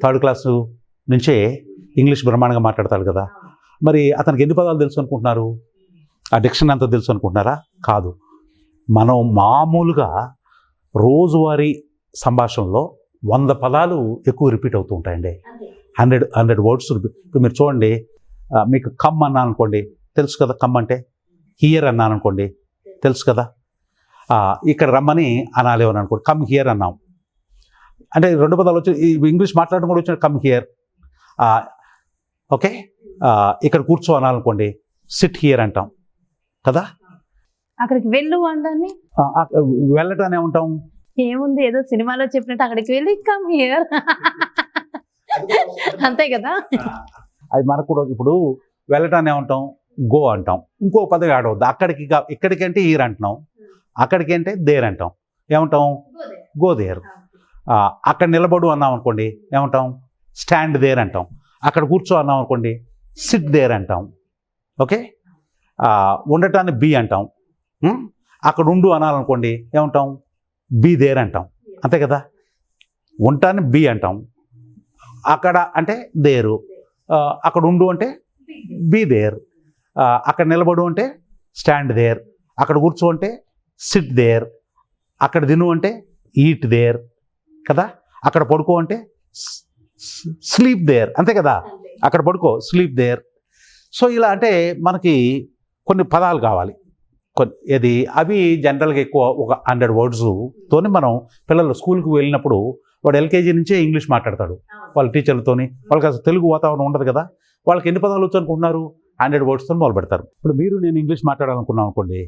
3rd క్లాసు నుంచే ఇంగ్లీష్ బ్రహ్మాండంగా మాట్లాడతాడు కదా, మరి అతనికి ఎన్ని పదాలు తెలుసు అనుకుంటున్నారు? ఆ డిక్షనరీ అంతా తెలుసు అనుకుంటున్నారా? కాదు. మనం మామూలుగా రోజువారీ సంభాషణలో 100 పదాలు ఎక్కువ రిపీట్ అవుతూ ఉంటాయండి. 100 వర్డ్స్. ఇప్పుడు మీరు చూడండి, మీకు కమ్ అన్నాను అనుకోండి, తెలుసు కదా కమ్ అంటే. హియర్ అన్నాను అనుకోండి, తెలుసు కదా. ఇక్కడ రమ్మని అనాలి అని అనుకోండి, కమ్ హియర్ అన్నాం అంటే 2 పదాలు వచ్చి ఇంగ్లీష్ మాట్లాడడం కూడా వచ్చిన కమ్ హియర్. ఓకే, ఇక్కడ కూర్చో అనాలనుకోండి, సిట్ హియర్ అంటాం కదా. అక్కడికి వెళ్ళు అంటాన్ని వెళ్ళటానే ఉంటాం. ఏముంది, ఏదో సినిమాలో చెప్పినట్టు అక్కడికి వెళ్ళి కమ్ హియర్ అంతే కదా. అది మనకు కూడా ఇప్పుడు వెళ్ళటానే ఉంటాం, గో అంటాం. ఇంకో పదం యాడ్ అవుద్ది. ఇక్కడికి అంటే హియర్ అంటున్నాం, అక్కడికి అంటే దేర్ అంటాం. ఏమంటాం? Go there. అక్కడ నిలబడు అన్నాం అనుకోండి, ఏమంటాం? స్టాండ్ దేర్ అంటాం. అక్కడ కూర్చో అన్నాం అనుకోండి, సిట్ దేర్ అంటాం. ఓకే, ఉండటాన్ని బీ అంటాం. అక్కడ ఉండు అనాలనుకోండి, ఏమంటాం? బీ దేర్ అంటాం. అంతే కదా. ఉండటాన్ని బీ అంటాం, అక్కడ అంటే దేరు, అక్కడ ఉండు అంటే బీ దేర్, అక్కడ నిలబడు అంటే స్టాండ్ దేర్, అక్కడ కూర్చో అంటే సిట్ దేర్, అక్కడ తిను అంటే ఈట్ దేర్ కదా. అక్కడ పడుకో అంటే స్లీప్ దేర్. అంతే కదా, అక్కడ పడుకో స్లీప్ దేర్. సో ఇలా అంటే మనకి కొన్ని పదాలు కావాలి. అవి జనరల్గా ఎక్కువ ఒక 100 వర్డ్స్తోని మనం పిల్లలు స్కూల్కి వెళ్ళినప్పుడు వాడు ఎల్కేజీ నుంచే ఇంగ్లీష్ మాట్లాడతాడు వాళ్ళ టీచర్లతోని. వాళ్ళకి అసలు తెలుగు వాతావరణం ఉండదు కదా. వాళ్ళకి ఎన్ని పదాలు వచ్చు అనుకుంటున్నారు? 100 వర్డ్స్తో మొదలు పెడతారు. ఇప్పుడు మీరు నేను ఇంగ్లీష్ మాట్లాడాలనుకున్నాం అనుకోండి,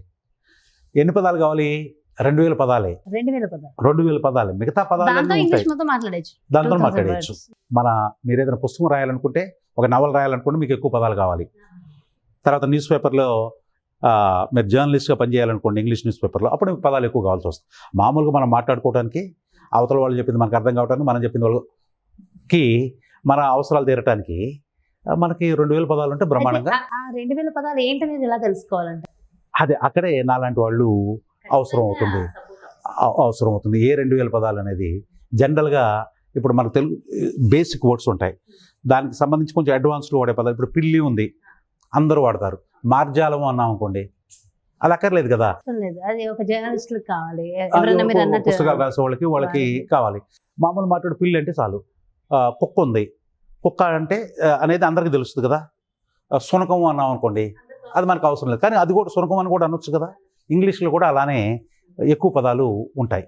ఎన్ని పదాలు కావాలి? 2000 పదాలే. 2000 పదాలే. మిగతా పదాలు దాంతో మాట్లాడేయచ్చు. మీరు ఏదైనా పుస్తకం రాయాలనుకుంటే, ఒక నవల రాయాలనుకుంటే మీకు ఎక్కువ పదాలు కావాలి. తర్వాత న్యూస్ పేపర్లో మీరు జర్నలిస్ట్గా పనిచేయాలనుకోండి, ఇంగ్లీష్ న్యూస్ పేపర్లో, అప్పుడు మీకు పదాలు ఎక్కువ కావాల్సి వస్తుంది. మామూలుగా మనం మాట్లాడుకోవడానికి, అవతల వాళ్ళు చెప్పింది మనకు అర్థం కావడానికి, మనం చెప్పింది వాళ్ళకి మన అవసరాలు తీరటానికి మనకి 2000 పదాలు ఉంటే బ్రహ్మాండంగా. 2000 పదాలు ఏంటనేది ఎలా తెలుసుకోవాలంటే అదే అక్కడే నాలాంటి వాళ్ళు అవసరం అవుతుంది. ఏ 2000 పదాలు అనేది జనరల్గా ఇప్పుడు మనకు తెలుగు బేసిక్ వర్డ్స్ ఉంటాయి, దానికి సంబంధించి కొంచెం అడ్వాన్స్డ్ వాడే పదాలు. ఇప్పుడు పిల్లి ఉంది, అందరూ వాడతారు. మార్జాలం అన్నాం అనుకోండి, అది అక్కర్లేదు కదా. అది ఒక జర్నలిస్టులకు కావాలి, పుస్తకాలు రాసే వాళ్ళకి కావాలి. మామూలు మాట్లాడు పిల్లి అంటే చాలు. కుక్క ఉంది, కుక్క అంటే అనేది అందరికీ తెలుస్తుంది కదా. శునకం అన్నాం అనుకోండి, అది మనకు అవసరం లేదు, కానీ అది కూడా శునకం అని కూడా అనొచ్చు కదా. ఇంగ్లీష్లో కూడా అలానే ఎక్కువ పదాలు ఉంటాయి.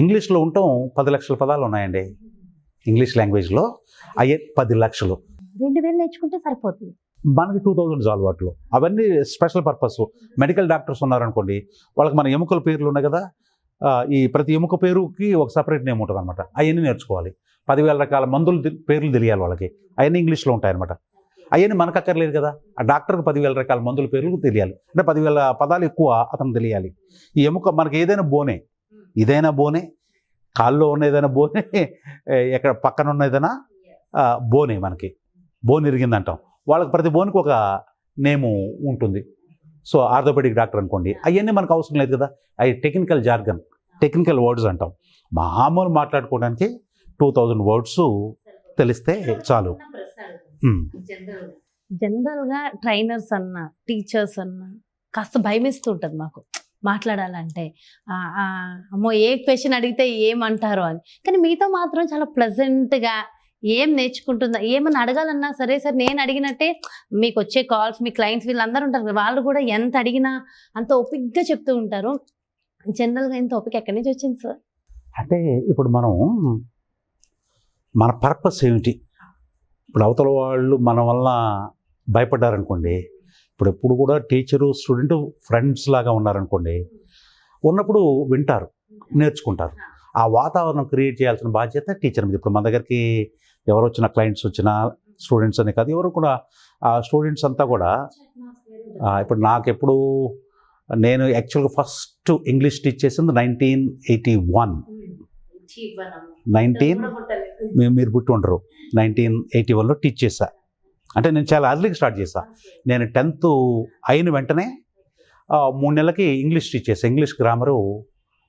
ఇంగ్లీష్లో ఉండటం 10 లక్షల పదాలు ఉన్నాయండి. ఇంగ్లీష్ లాంగ్వేజ్లో అయ్యే 10 లక్షలు. 2000 నేర్చుకుంటే సరిపోతుంది. మనకి 2000 చాలు వాటిలో. అవన్నీ స్పెషల్ పర్పస్. మెడికల్ డాక్టర్స్ ఉన్నారనుకోండి, వాళ్ళకి మన ఎముకల పేర్లు ఉన్నాయి కదా, ఈ ప్రతి ఎముక పేరుకి ఒక సపరేట్ నేమ్ ఉంటుంది అనమాట. అవన్నీ నేర్చుకోవాలి. 10,000 రకాల మందులు పేర్లు తెలియాలి వాళ్ళకి, అవన్నీ ఇంగ్లీష్లో ఉంటాయన్నమాట. అవన్నీ మనకు అక్కర్లేదు కదా. ఆ డాక్టర్కి 10,000 రకాల మందుల పేర్లు తెలియాలి అంటే 10,000 పదాలు ఎక్కువ అతను తెలియాలి. ఈ ఎముక మనకి ఏదైనా బోనే, కాల్లో ఉన్న ఏదైనా బోనే, ఎక్కడ పక్కన ఉన్న ఏదైనా బోనే, మనకి బోన్ ఇరిగిందంటాం. వాళ్ళకి ప్రతి బోన్కి ఒక నేము ఉంటుంది. సో ఆర్థోపెడిక్ డాక్టర్ అనుకోండి, అవన్నీ మనకు అవసరం లేదు కదా. అవి టెక్నికల్ జార్గన్, టెక్నికల్ వర్డ్స్ అంటాం. మామూలు మాట్లాడుకోవడానికి 2000 వర్డ్స్ తెలిస్తే చాలు. జనరల్గా ట్రైనర్స్ అన్నా, టీచర్స్ అన్నా కాస్త భయమేస్తూ ఉంటుంది మాకు మాట్లాడాలంటే. అమ్మో ఏ క్వశ్చన్ అడిగితే ఏమంటారో అని. కానీ మీతో మాత్రం చాలా ప్లెజెంట్గా ఏం నేర్చుకుంటుందా, ఏమన్నా అడగాలన్నా సరే సార్ నేను అడిగినట్టే మీకు వచ్చే కాల్స్, మీ క్లయింట్స్ వీళ్ళందరూ ఉంటారు కదా, వాళ్ళు కూడా ఎంత అడిగినా అంత ఓపిక్గా చెప్తూ ఉంటారు. జనరల్గా ఇంత ఓపిక ఎక్కడి నుంచి వచ్చింది సార్? అంటే ఇప్పుడు మనం మన పర్పస్ ఏమిటి, ఇప్పుడు అవతల వాళ్ళు మన వల్ల భయపడ్డారనుకోండి, ఇప్పుడు ఎప్పుడు కూడా టీచరు స్టూడెంట్ ఫ్రెండ్స్ లాగా ఉన్నారనుకోండి, ఉన్నప్పుడు వింటారు, నేర్చుకుంటారు. ఆ వాతావరణం క్రియేట్ చేయాల్సిన బాధ్యత టీచర్ మీద. ఇప్పుడు మన దగ్గరికి ఎవరు వచ్చిన క్లయింట్స్ వచ్చినా స్టూడెంట్స్ అనే కాదు, ఎవరు కూడా ఆ స్టూడెంట్స్ అంతా కూడా ఇప్పుడు నాకెప్పుడు నేను యాక్చువల్గా ఫస్ట్ ఇంగ్లీష్ టీచ్ చేసింది 1981. మీరు పుట్టి ఉండరు. 1981లో టీచ్ చేశా. అంటే నేను చాలా అర్లీగా స్టార్ట్ చేశా. నేను 10th అయిన వెంటనే 3 నెలలకి ఇంగ్లీష్ టీచ్ చేశా. ఇంగ్లీష్ గ్రామరు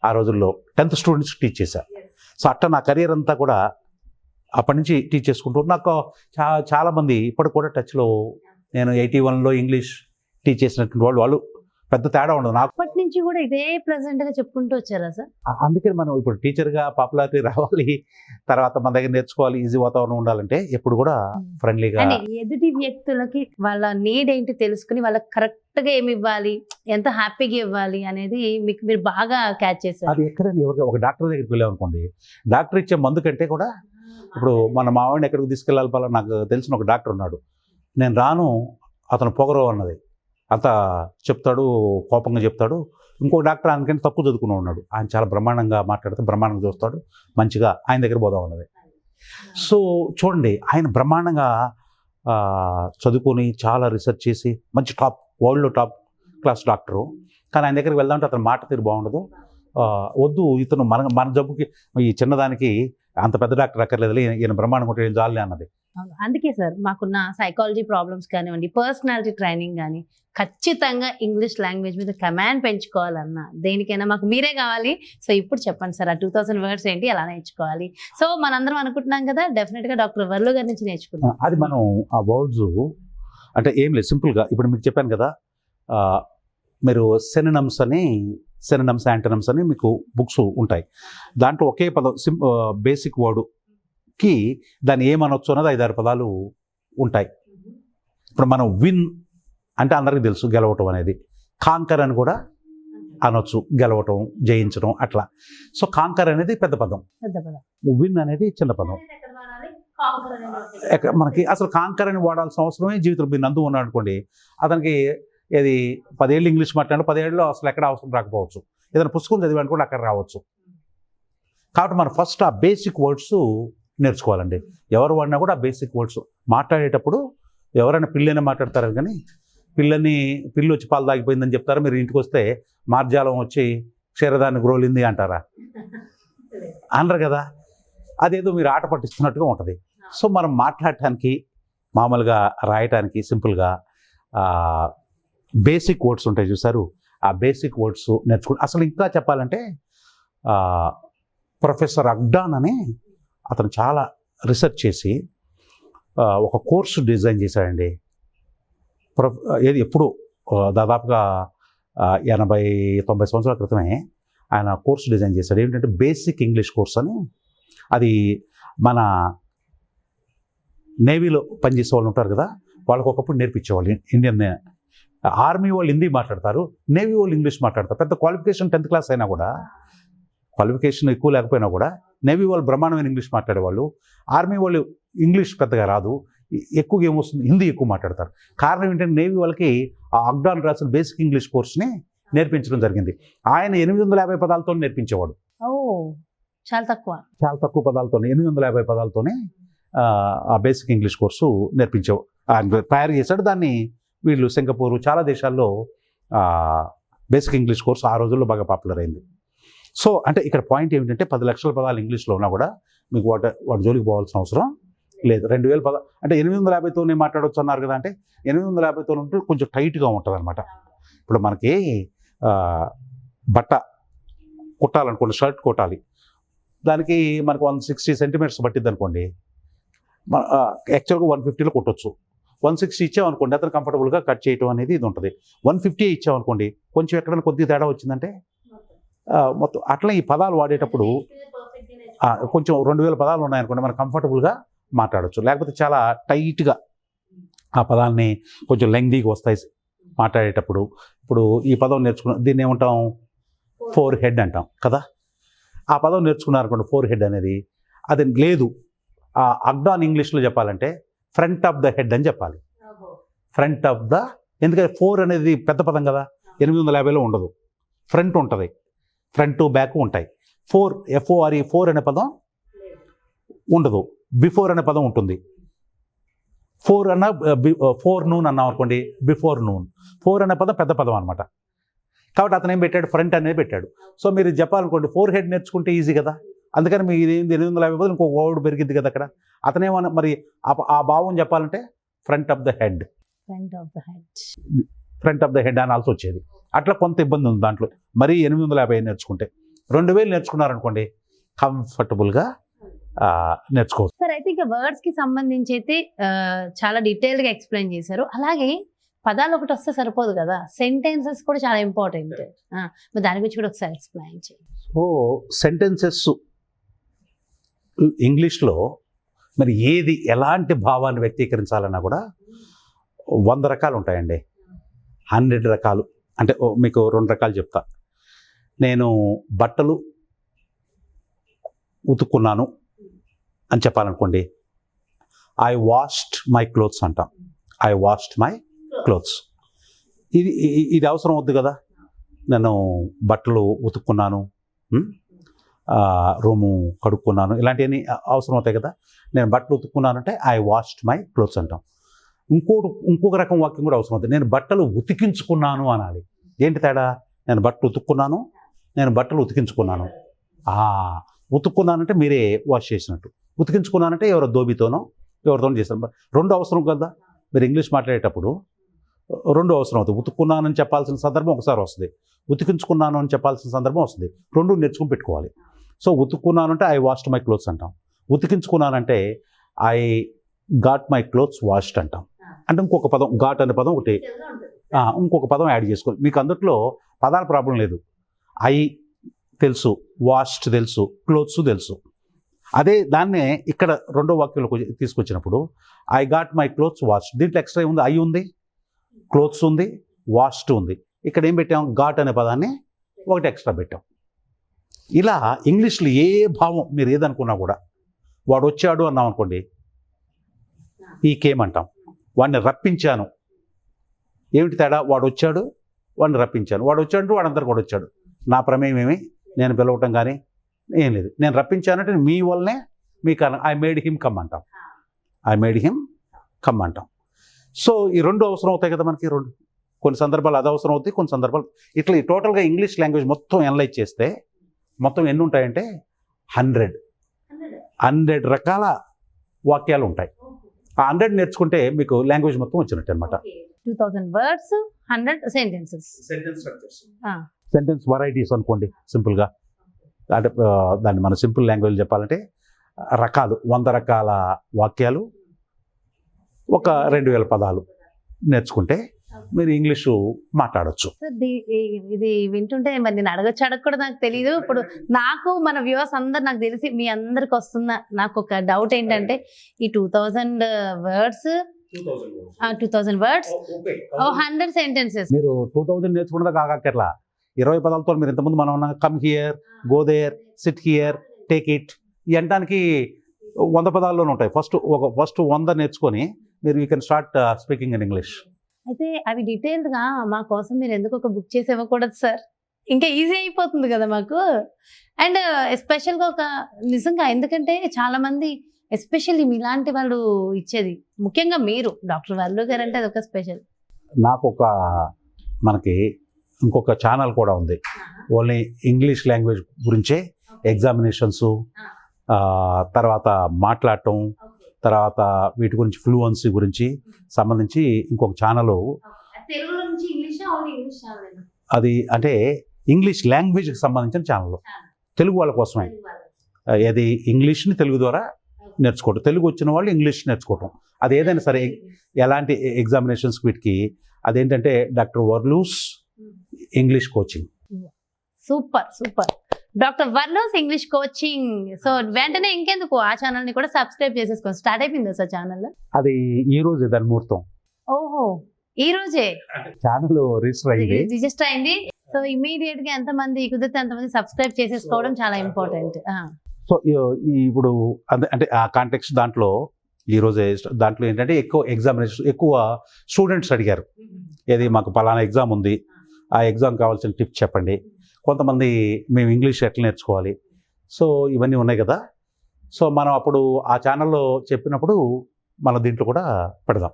ఆ రోజుల్లో 10th స్టూడెంట్స్ టీచ్ చేశా. సో అట్లా నా కెరీర్ అంతా కూడా అప్పటి నుంచి టీచ్ చేసుకుంటూ నాకు చాలామంది ఇప్పటికి కూడా టచ్లో, నేను 81లో ఇంగ్లీష్ టీచ్ చేసినటువంటి వాళ్ళు పెద్ద తేడా ఉండదు నాకు. అప్పటి నుంచి కూడా ఇదే ప్రెసెంట్గా చెప్పుకుంటూ వచ్చారా సార్? అందుకని మనం ఇప్పుడు టీచర్గా పాపులారిటీ రావాలి, తర్వాత మన దగ్గర నేర్చుకోవాలి, ఈజీ వాతావరణం ఉండాలంటే ఎప్పుడు కూడా ఫ్రెండ్లీగా, ఎదుటి వ్యక్తులకి వాళ్ళ నీడ్ ఏంటి తెలుసుకుని వాళ్ళకి కరెక్ట్గా ఏమి ఇవ్వాలి, ఎంత హ్యాపీగా ఇవ్వాలి అనేది మీకు మీరు బాగా క్యాచ్ చేశారు. అది ఎక్కడైనా ఎవరికి ఒక డాక్టర్ దగ్గరికి వెళ్ళామనుకోండి, డాక్టర్ ఇచ్చే మందు కంటే కూడా ఇప్పుడు మన మావాడిని ఎక్కడికి తీసుకెళ్ళాలి, నాకు తెలిసిన ఒక డాక్టర్ ఉన్నాడు, నేను రాను అతను పొగరు అన్నది అంత చెప్తాడు, కోపంగా చెప్తాడు. ఇంకో డాక్టర్ ఆయనకంటే తక్కువ చదువుకుని ఉన్నాడు, ఆయన చాలా బ్రహ్మాండంగా మాట్లాడితే బ్రహ్మాండంగా చూస్తాడు, మంచిగా ఆయన దగ్గర పోదాం అన్నది. సో చూడండి, ఆయన బ్రహ్మాండంగా చదువుకొని చాలా రీసెర్చ్ చేసి మంచి వరల్డ్లో టాప్ క్లాస్ డాక్టరు, కానీ ఆయన దగ్గరికి వెళ్దామంటే అతను మాట తీరు బాగుండదు. వద్దు, ఇతను మన జబ్బుకి ఈ చిన్నదానికి అంత పెద్ద డాక్టర్ అక్కర్లేదు, ఈయన బ్రహ్మాండంగా ఉంటే ఏం జాలే అన్నది. అందుకే సార్ మాకున్న సైకాలజీ ప్రాబ్లమ్స్ కానివ్వండి, పర్సనాలిటీ ట్రైనింగ్ కానీ, ఖచ్చితంగా ఇంగ్లీష్ లాంగ్వేజ్ మీద కమాండ్ పెంచుకోవాలన్నా దేనికైనా మాకు మీరే కావాలి. సో ఇప్పుడు చెప్పండి సార్, ఆ 2000 వర్డ్స్ ఏంటి, ఎలా నేర్చుకోవాలి? సో మనందరం అనుకుంటున్నాం కదా, డెఫినెట్గా డాక్టర్ వర్లు గారి నుంచి నేర్చుకుంటాం. అది మనం ఆ వర్డ్స్ అంటే ఏం లేదు, సింపుల్గా ఇప్పుడు మీకు చెప్పాను కదా, మీరు సినోనిమ్స్ యాంటోనిమ్స్ అని మీకు బుక్స్ ఉంటాయి. దాంట్లో ఒకే పదం బేసిక్ వర్డ్కి దాన్ని ఏమనొచ్చు అన్నది 5-6 పదాలు ఉంటాయి. ఇప్పుడు మనం విన్ అంటే అందరికీ తెలుసు, గెలవటం అనేది. కాంకర్ అని కూడా అనొచ్చు, గెలవటం, జయించడం అట్లా. సో కాంకర్ అనేది పెద్ద పదం, విన్ అనేది చిన్న పదం. మనకి అసలు కాంకర్ అని వాడాల్సిన అవసరమే జీవితంలో. మీరు నందు ఉన్నాడు అనుకోండి, అతనికి ఏది 10 ఏళ్ళు ఇంగ్లీష్ మాట్లాడు, 10 ఏళ్ళలో అసలు ఎక్కడ అవసరం రాకపోవచ్చు, ఏదైనా పుస్తకం చదివి అనుకోండి అక్కడ రావచ్చు. కాబట్టి మనం ఫస్ట్ ఆ బేసిక్ వర్డ్స్ నేర్చుకోవాలండి. ఎవరు వాడినా కూడా ఆ బేసిక్ వర్డ్స్ మాట్లాడేటప్పుడు, ఎవరైనా పిల్లనే మాట్లాడతారు కానీ పిల్లి వచ్చి పాలు తాగిపోయిందని చెప్తారా, మీరు ఇంటికి వస్తే మార్జాలం వచ్చి క్షీరదాన్ని గ్రోలింది అంటారా? అనరు కదా. అదేదో మీరు ఆట పట్టిస్తున్నట్టుగా ఉంటుంది. సో మనం మాట్లాడటానికి, మామూలుగా రాయటానికి సింపుల్గా బేసిక్ వర్డ్స్ ఉంటాయి చూసారు, ఆ బేసిక్ వర్డ్స్ నేర్చుకుంటే అసలు ఇంకా చెప్పాలంటే ప్రొఫెసర్ అగ్డాన్ అని అతను చాలా రీసెర్చ్ చేసి ఒక కోర్సు డిజైన్ చేశాడండి. ఏది ఎప్పుడు దాదాపుగా 80-90 సంవత్సరాల క్రితమే ఆయన కోర్సు డిజైన్ చేశాడు. ఏంటంటే బేసిక్ ఇంగ్లీష్ కోర్స్ అని. అది మన నేవీలో పనిచేసే వాళ్ళు ఉంటారు కదా, వాళ్ళకి ఒకప్పుడు నేర్పించేవాళ్ళు. ఇండియన్ ఆర్మీ వాళ్ళు హిందీ మాట్లాడతారు, నేవీ వాళ్ళు ఇంగ్లీష్ మాట్లాడతారు. పెద్ద క్వాలిఫికేషన్ 10th క్లాస్ అయినా కూడా, క్వాలిఫికేషన్ ఎక్కువ లేకపోయినా కూడా నేవీ వాళ్ళు బ్రహ్మాండమైన ఇంగ్లీష్ మాట్లాడేవాళ్ళు. ఆర్మీ వాళ్ళు ఇంగ్లీష్ పెద్దగా రాదు, ఎక్కువగా ఏమొస్తుంది, హిందీ ఎక్కువ మాట్లాడతారు. కారణం ఏంటంటే నేవీ వాళ్ళకి ఆ అగ్డాన్ రాసిన బేసిక్ ఇంగ్లీష్ కోర్స్ని నేర్పించడం జరిగింది. ఆయన 850 పదాలతో నేర్పించేవాడు. చాలా తక్కువ పదాలతో, 850 పదాలతోనే ఆ బేసిక్ ఇంగ్లీష్ కోర్సు నేర్పించేవాడు. ఆయన తయారు చేశాడు దాన్ని. వీళ్ళు సింగపూర్, చాలా దేశాల్లో బేసిక్ ఇంగ్లీష్ కోర్సు ఆ రోజుల్లో బాగా పాపులర్ అయింది. సో అంటే ఇక్కడ పాయింట్ ఏమిటంటే 10 లక్షల పదాలు ఇంగ్లీష్లో ఉన్నా కూడా మీకు వాటి జోలికి పోవాల్సిన అవసరం లేదు. 2000 పదాలు అంటే 850తోనే మాట్లాడవచ్చు అన్నారు కదా, అంటే 850తో ఉంటే కొంచెం టైట్గా ఉంటుంది అనమాట. ఇప్పుడు మనకి బట్ట కుట్టాలనుకోండి, షర్ట్ కుట్టాలి, దానికి మనకు 160 సెంటీమీటర్స్ పట్టిద్ది అనుకోండి, యాక్చువల్గా 150లో కుట్టొచ్చు. 160 ఇచ్చామనుకోండి, అతను కంఫర్టబుల్గా కట్ చేయటం అనేది ఇది ఉంటుంది. 150 ఇచ్చామనుకోండి, కొంచెం ఎక్కడైనా కొద్దిగా తేడా వచ్చిందంటే మొత్తం. అట్లా ఈ పదాలు వాడేటప్పుడు కొంచెం 2000 పదాలు ఉన్నాయనుకోండి, మనకు కంఫర్టబుల్గా మాట్లాడచ్చు. లేకపోతే చాలా టైట్గా ఆ పదాన్ని కొంచెం లెంగ్దీగా వస్తాయి మాట్లాడేటప్పుడు. ఇప్పుడు ఈ పదం నేర్చుకున్న దీన్ని ఏమంటాం, ఫోర్ హెడ్ అంటాం కదా. ఆ పదం నేర్చుకున్నారనుకోండి, ఫోర్ హెడ్ అనేది అది లేదు. ఆ అగ్డాన్ ఇంగ్లీష్లో చెప్పాలంటే ఫ్రంట్ ఆఫ్ ద హెడ్ అని చెప్పాలి. ఫ్రంట్ ఆఫ్ ద, ఎందుకంటే ఫోర్ అనేది పెద్ద పదం కదా, 850లో ఉండదు. ఫ్రంట్ ఉంటుంది, ఫ్రంట్ బ్యాక్ ఉంటాయి. ఫోర్ FORE, ఫోర్ అనే పదం ఉండదు. బిఫోర్ అనే పదం ఉంటుంది. ఫోర్ అన్న ఫోర్ నూన్ అన్నాం అనుకోండి, బిఫోర్ నూన్. ఫోర్ అనే పదం పెద్ద పదం అనమాట. కాబట్టి అతను ఏం పెట్టాడు, ఫ్రంట్ అనేది పెట్టాడు. సో మీరు చెప్పాలనుకోండి, ఫోర్ హెడ్ నేర్చుకుంటే ఈజీ కదా. అందుకని మీ ఇది 850 బదులు ఇంకో వర్డ్ పెరిగింది కదా అక్కడ. అతనేమన్నా మరి ఆ భావం చెప్పాలంటే front of the head, front of the head అనాల్సి వచ్చేది. అట్లా కొంత ఇబ్బంది ఉంది దాంట్లో. మరీ 850 నేర్చుకుంటే 2000 నేర్చుకున్నారనుకోండి, కంఫర్టబుల్గా నేర్చుకోవచ్చు. సార్ అయితే ఇంకా వర్డ్స్ కి సంబంధించి అయితే చాలా డీటెయిల్ గా ఎక్స్ప్లెయిన్ చేశారు. అలాగే పదాలు ఒకటి వస్తే సరిపోదు కదా, సెంటెన్సెస్ కూడా చాలా ఇంపార్టెంట్. మరి దాని గురించి కూడా ఒకసారి ఎక్స్ప్లెయిన్ చేయండి. సో సెంటెన్సెస్ ఇంగ్లీష్లో మరి ఏది ఎలాంటి భావాన్ని వ్యక్తీకరించాలన్నా కూడా 100 రకాలు ఉంటాయండి, 100 రకాలు. అంటే మీకు 2 రకాలు చెప్తా. నేను బట్టలు ఉతుక్కున్నాను అని చెప్పాలనుకోండి, ఐ వాష్డ్ మై క్లోత్స్ అంటాం. I washed my clothes. ఇది అవసరం వద్దు కదా, నేను బట్టలు ఉతుక్కున్నాను, రూము కడుక్కున్నాను, ఇలాంటివన్నీ అవసరం అవుతాయి కదా. నేను బట్టలు ఉతుక్కున్నానంటే ఐ వాష్డ్ మై క్లోత్స్ అంటాం. ఇంకొక రకం వాక్యం కూడా అవసరం అవుతుంది, నేను బట్టలు ఉతికించుకున్నాను అనాలి. ఏంటి తేడా? నేను బట్టలు ఉతుక్కున్నాను, నేను బట్టలు ఉతికించుకున్నాను. ఉతుక్కున్నానంటే మీరే వాష్ చేసినట్టు, ఉతికించుకున్నానంటే ఎవరో దోబితోనో ఎవరితోనో చేస్తారు. 2 అవసరం కదా. మీరు ఇంగ్లీష్ మాట్లాడేటప్పుడు 2 అవసరం అవుతుంది. ఉతుక్కున్నానని చెప్పాల్సిన సందర్భం ఒకసారి వస్తుంది, ఉతికించుకున్నాను అని చెప్పాల్సిన సందర్భం వస్తుంది. 2 నేర్చుకుని పెట్టుకోవాలి. సో ఉతుక్కున్నానంటే ఐ వాష్డ్ మై క్లోత్స్ అంటాం, ఉతికించుకున్నానంటే I got my clothes washed అంటాం. అంటే ఇంకొక పదం, గాట్ అనే పదం ఒకటి, ఇంకొక పదం యాడ్ చేసుకోవాలి. మీకు అందుట్లో పదాల ప్రాబ్లం లేదు. ఐ తెలుసు, వాష్డ్ తెలుసు, క్లోత్స్ తెలుసు. అదే దాన్నే ఇక్కడ 2వ వాక్యంలో తీసుకొచ్చినప్పుడు I got my clothes washed. దీంట్లో ఎక్స్ట్రా ఉంది, ఐ ఉంది, క్లోత్స్ ఉంది, వాష్డ్ ఉంది. ఇక్కడ ఏం పెట్టాం, గాట్ అనే పదాన్ని ఒకటి ఎక్స్ట్రా పెట్టాం. ఇలా ఇంగ్లీష్లో ఏ భావం మీరు ఏదనుకున్నా కూడా, వాడు వచ్చాడు అన్నాం అనుకోండి, ఈ కేమ్ అంటాం. వాడిని రప్పించాను, ఏమిటి తేడా? వాడు వచ్చాడు, వాడిని రప్పించాను. వాడు వచ్చాడు, వాడందరు కూడా వచ్చాడు. నా ప్రమేయం ఏమి, నేను పిలవటం కానీ ఏం లేదు. నేను రప్పించానంటే మీ వల్లనే మీకు ఐ మేడ్ హిమ్ కమ్ అంటాం. ఐ మేడ్ హిమ్ కమ్ అంటాం. సో ఈ 2 అవసరం అవుతాయి కదా మనకి. కొన్ని సందర్భాలు అది అవసరం అవుతాయి, కొన్ని సందర్భాలు ఇట్లా. ఈ టోటల్గా ఇంగ్లీష్ లాంగ్వేజ్ మొత్తం అనలైజ్ చేస్తే మొత్తం ఎన్ని ఉంటాయంటే 100 రకాల వాక్యాలు ఉంటాయి. ఆ 100 నేర్చుకుంటే మీకు లాంగ్వేజ్ మొత్తం వచ్చినట్టు అనమాట. 2000 వర్డ్స్, 100 సెంటెన్సెస్. సెంటెన్స్ వెరైటీస్ అనుకోండి సింపుల్గా. అంటే దాన్ని మన సింపుల్ లాంగ్వేజ్ చెప్పాలంటే రకాలు, 100 రకాల వాక్యాలు, ఒక 2000 పదాలు నేర్చుకుంటే మీరు ఇంగ్లీషు మాట్లాడచ్చు. ఇది వింటుంటే మరి నేను అడగకూడదు, నాకు తెలియదు. ఇప్పుడు నాకు మన వ్యూవర్స్ అందరు నాకు తెలిసి మీ అందరికి వస్తున్న నాకు ఒక డౌట్ ఏంటంటే, ఈ 2000 వర్డ్స్, 100 సెంటెన్సెస్ మీరు 2000 నేర్చుకున్నదా కాకట్లా 20 పదాలతో మీరు ఇంతకుముందు మనం ఉన్నాం, come here, go there, sit here, take it, ఈ అంటానికి 100 పదాల్లోనే ఉంటాయి. ఫస్ట్ 100 నేర్చుకొని మీరు you can start speaking in English. అయితే అవి డీటెయిల్డ్గా మా కోసం మీరు ఎందుకు ఒక బుక్ చేసి ఇవ్వకూడదు సార్? ఇంకా ఈజీ అయిపోతుంది కదా మాకు. అండ్ ఎస్పెషల్గా ఒక నిజంగా, ఎందుకంటే చాలామంది ఎస్పెషల్లీ మీలాంటి వాళ్ళు ఇచ్చేది, ముఖ్యంగా మీరు డాక్టర్ వర్లు గారు అంటే అదొక స్పెషల్. నాకు మనకి ఇంకొక ఛానల్ కూడా ఉంది, ఓన్లీ ఇంగ్లీష్ లాంగ్వేజ్ గురించే. ఎగ్జామినేషన్స్, తర్వాత మాట్లాడటం, తర్వాత వీటి గురించి ఫ్లూయెన్సీ గురించి సంబంధించి ఇంకొక ఛానల్. అది అంటే ఇంగ్లీష్ లాంగ్వేజ్కి సంబంధించిన ఛానల్, తెలుగు వాళ్ళ కోసమే. అది ఇంగ్లీష్ని తెలుగు ద్వారా నేర్చుకోవటం, తెలుగు వచ్చిన వాళ్ళు ఇంగ్లీష్ నేర్చుకోవటం. అది ఏదైనా సరే, ఎలాంటి ఎగ్జామినేషన్స్ వీటికి, అదేంటంటే డాక్టర్ వర్లూస్ English coaching. Super super. Doctor వర్లోస్ ఇంగ్లీష్ కోచింగ్. సో వెంటనే ఇంకెందుకు ఆ ఛానల్ ని కూడా సబ్స్క్రైబ్ చేసేసుకోండి. స్టార్ట్ అయిపోయిందా సార్ ఛానల్? అది ఈ రోజు దాని ముహూర్తం. ఓహో, ఈ రోజే ఛానల్ రిజిస్టర్ అయింది. రిజిస్టర్ అయింది. సో ఇమీడియట్ గా ఎంతమంది కుదిరితే అంతమంది సబ్స్క్రైబ్ చేసేసుకోవడం చాలా ఇంపార్టెంట్. సో ఇప్పుడు అంటే ఆ కాంటెక్స్ట్ దాంట్లో ఈ రోజే దాంట్లో ఏంటంటే ఎక్కువ ఎగ్జామినేషన్, ఎక్కువ స్టూడెంట్స్ అడిగారు, ఏది మాకు పలానా ఎగ్జామ్ ఉంది, ఆ ఎగ్జామ్ కావాల్సిన టిప్స్ చెప్పండి. కొంతమంది మేము ఇంగ్లీష్ ఎట్లా నేర్చుకోవాలి, సో ఇవన్నీ ఉన్నాయి కదా. సో మనం అప్పుడు ఆ ఛానల్లో చెప్పినప్పుడు మన దీంట్లో కూడా పెడదాం.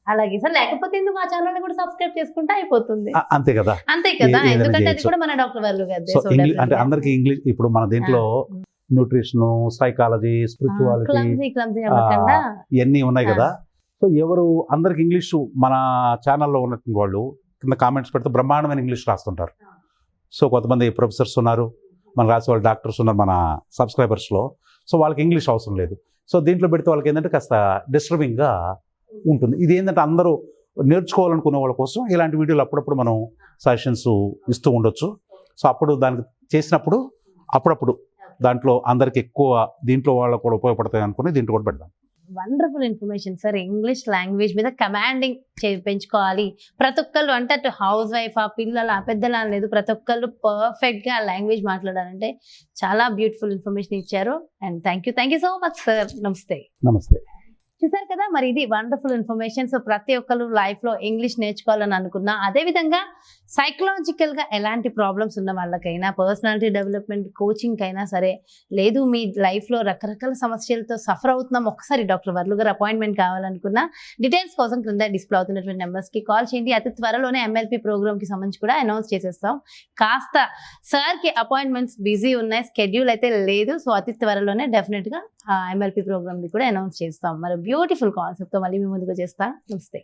అలాగే సార్, లేకపోతే ఎందుకు ఆ ఛానల్ ని కూడా సబ్స్క్రైబ్ చేసుకుంటే అయిపోతుంది. అంతే కదా, అంతే కదా, ఏదైనా ఎందుకంటే అది చేయొచ్చు. కూడా మన డాక్టర్ వర్లు గారిదే. సో సో అంటే definitely. అందరికి ఇంగ్లీష్ ఇప్పుడు మన దీంట్లో న్యూట్రిషన్, సైకాలజీ, స్పిరిచువాలిటీ క్లమ్జీ అవ్వకుండా ఇవన్నీ ఉన్నాయి కదా. సో ఎవరు అందరికి ఇంగ్లీష్ మన ఛానల్లో ఉన్నటువంటి వాళ్ళు కింద కామెంట్స్ పెడితే బ్రహ్మాండమైన ఇంగ్లీష్ రాస్తుంటారు. సో కొంతమంది ప్రొఫెసర్స్ ఉన్నారు, మన రాసే వాళ్ళు డాక్టర్స్ ఉన్నారు మన సబ్స్క్రైబర్స్లో. సో వాళ్ళకి ఇంగ్లీష్ అవసరం లేదు. సో దీంట్లో పెడితే వాళ్ళకి ఏంటంటే కాస్త డిస్టర్బింగ్గా ఉంటుంది. ఇది ఏంటంటే అందరూ నేర్చుకోవాలనుకునే వాళ్ళ కోసం ఇలాంటి వీడియోలు అప్పుడప్పుడు మనం సజెషన్స్ ఇస్తూ ఉండొచ్చు. సో అప్పుడు దానికి చేసినప్పుడు అప్పుడప్పుడు దాంట్లో అందరికి ఎక్కువ దీంట్లో వాళ్ళకు కూడా ఉపయోగపడతాయి అనుకుని దీంట్లో కూడా పెడదాం. Wonderful information sir. English language మీద కమాండింగ్ పెంచుకోవాలి ప్రతి ఒక్కళ్ళు. అంటే అటు హౌస్ వైఫ్, ఆ పిల్లలు, ఆ పెద్దలు అని లేదు, ప్రతి ఒక్కళ్ళు పర్ఫెక్ట్ గా లాంగ్వేజ్ మాట్లాడాలంటే చాలా బ్యూటిఫుల్ ఇన్ఫర్మేషన్ ఇచ్చారు. And thank you so much sir. నమస్తే. నమస్తే. చూసారు కదా, మరి ఇది వండర్ఫుల్ ఇన్ఫర్మేషన్. సో ప్రతి ఒక్కరు లైఫ్ లో ఇంగ్లీష్ నేర్చుకోవాలని అనుకున్నా, అదే విధంగా సైకలాజికల్ గా ఎలాంటి ప్రాబ్లమ్స్ ఉన్న వాళ్ళకైనా, పర్సనాలిటీ డెవలప్మెంట్ కోచింగ్ అయినా సరే, లేదు మీ లైఫ్ లో రకరకాల సమస్యలతో సఫర్ అవుతున్నాం, ఒక్కసారి డాక్టర్ వర్లు గారు అపాయింట్మెంట్ కావాలనుకున్నా డీటెయిల్స్ కోసం క్రింద డిస్ప్లే అవుతున్నటువంటి నెంబర్స్ కి కాల్ చేయండి. అతి త్వరలోనే MLP ప్రోగ్రామ్ కి సంబంధించి కూడా అనౌన్స్ చేసేస్తాం. కాస్త సార్ కి అపాయింట్మెంట్స్ బిజీ ఉన్నాయి, స్కెడ్యూల్ అయితే లేదు. సో అతి త్వరలోనే డెఫినెట్ గా MLP ప్రోగ్రామ్ ని కూడా అనౌన్స్ చేస్తాం. మరి బ్యూటిఫుల్ కాన్సెప్ట్ తో మళ్ళీ మీ ముందుకు చేస్తా. నమస్తే.